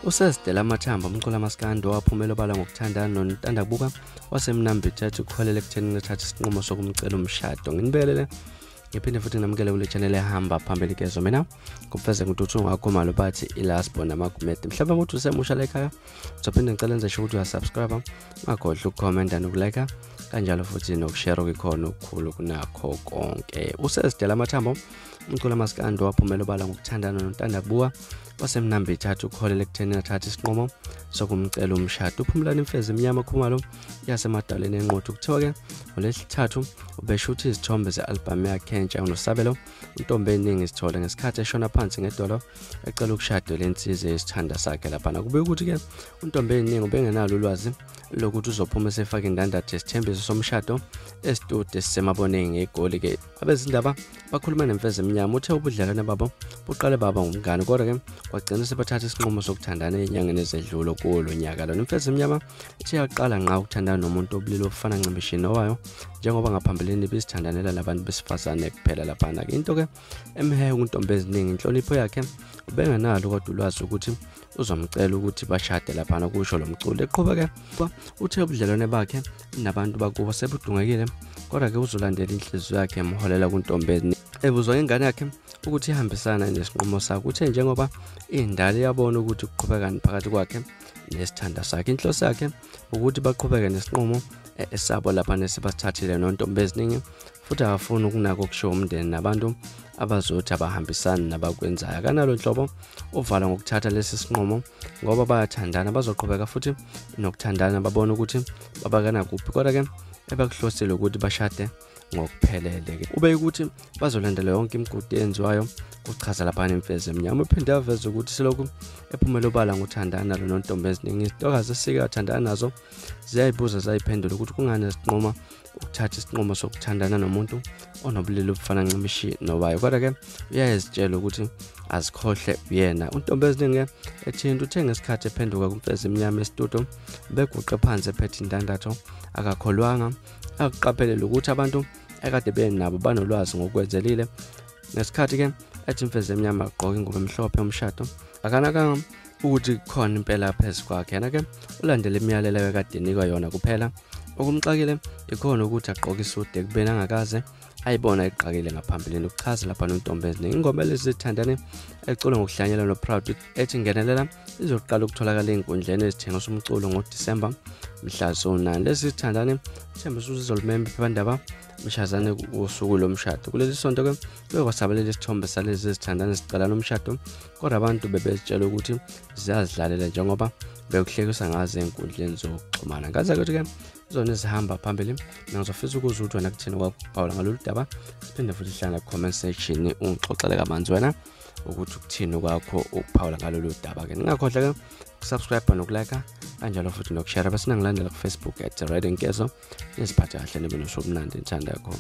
uDele Amathamba uMkhomaskandi waphumela obala ngokuthandana noNtandabuka wasemNambithethe ukholele ekutheni ethatha isinqumo sokumcela umshado. Nginibelele ngiphinde futhi nginamukele kule channel ehamba phambili kezo mina ngumfeze ngututhu ngakho malo bathi ilasbo namagumede. Mhlawumbe ukuthi usemusha la ekhaya uzophinde ngicela enze sure ukuthi uyasubscribe, ungakhohlwa ukucomment nokulike kanjalo futhi nokushare okukhona okukhulu kunakho konke. uDele Amathamba uMkhomaskandi waphumela obala ngokuthandana noNtandabuka wasemNambithethe ukholele ekutheni ethatha isinqumo sokumcela umshado. Uphumulani imfezi emnyama khumalo yasemadaleni enqothu kuthiwa ke ngolesithathu ubesho ukuthi izithombe ze-album yakhe entsha uNosabelo intombi eningi isithole ngesikhathi eshona phansi ngedolo ecela ukushada lensizwa yesithanda sakhe lapha. Kube ukuthi ke intombi eningi ubengenalo ulwazi lokuthi uzophuma esefaka indandatho esithembiso somshado esitudio esisemaboneni ngegoli ke. Abezindaba bakhuluma nemfezi emnyama uthe ubudlelwane babo buqale baba ngumngane kodwa ke kwagcina sebathatha isinqumo sokuthandana enyangeni ezedlule kulo nyaka. Lo imfezi emnyama ithi yaqala nqa ukuthandana nomuntu obulili ofana ncimishini owayo njengoba ngaphambilini besithandanela labantu besifazane kuphela lapha. Into ke emhehe untombi eziningi inhlonipho yakhe ubengenalo kodwa ulwazi ukuthi uzomcela ukuthi bashade lapha kusho lo mculo. Eqhubeka ke uthe ubudlelwane bakhe nabantu bakubo sebudungekile kodwa ke uzolandela inhliziyo yakhe emholela kuntombi eziningi. Ebuzwa ingane yakhe ukuthi ihambisana nesinqumo sakhe uthe njengoba indala yabona ukuthi ukuqhubekani phakathi kwakhe nesithanda sakhe inhloso yakhe ukuthi baqhubeke nesinqumo esabo lapha nesibasithathile nontombi eziningi futhi akafuni ukunaka ukushiya umndeni nabantu abazothi abahambisani nabakwenzayo. Kanalo nhlobo uvala ngokuthatha lesi sinqumo ngoba bayathandana bazoqhubeka futhi nokuthandana babona ukuthi babakana kuphi kodwa ke ebakuhlosile ukuthi bashade ngokuphelele ke. Ube ukuthi bazolandela yonke imigudu eyenziwayo kuchaza lapha imfezi emnyama. Uphinde aveze ukuthi selokhu ephumela obala ngothandana lo nontombi eziningi isitokazi esikathandana nazo ziyayibuza zayiphendula ukuthi kungani isinqumo ukuthatha isinqumo sokuthandana nomuntu onobulili obufana ncimishi nowayo kodwa ke uyayizitshela ukuthi azikhohle yena. Untombi eziningi ethinta uthe ngesikhathi ephenduka kumfezi emnyama estudio beguqe phansi ephethe indandatho akakholwanga akuqaphelela ukuthi abantu ekade benabo banolwazi ngokwenzelile. Ngesikhathi ke ethi imfezi emnyama agqoka ingubo emhlophe yomshado akanakanga ukuthi khona impela phezulu kwakhe. Yena ke ulandela imiyalelo ekade enikwa yona kuphela okumxakile ikhona ukuthi agqoke isude kubena angakaze ayibona iqakile ngaphambilini ukuchaza lapha nontombi eziningi. Ingoma lezithandane ecula ngokuhlanyela no proud ethi ngenelela izoqala ukutholakala ezinkundleni ezithengisa umculo ngoDisemba mhla zo9. Lezi zithandane thembiso uzolumembe phephandaba mshazane usuku lomshado. Kuleli sonto ke bekwasabalela isithombe salezi zithandane sicala nomshado kodwa abantu bebezitshela ukuthi ziyazidlalela njengoba bekuhlekisa ngazo ezinkundleni zokuxhumana. Ngaze ukuthi ke zona ezihamba phambili ngizofisa ukuzwa ukuthi wena kuthini kwakuphawula ngalolu daba. Siphinde futhi hlala comment section ungixoxele kabanzi wena ukuthi ukuthini kwakho ukuphawula ngalolu daba ke. Ningakhohlwa ke ukusubscribe nokulike kanjalo futhi nokushare bese nangilandela ku Facebook @radionkezo. Nisiphathe kahle nibe nosuku mnandi ngithanda yakho.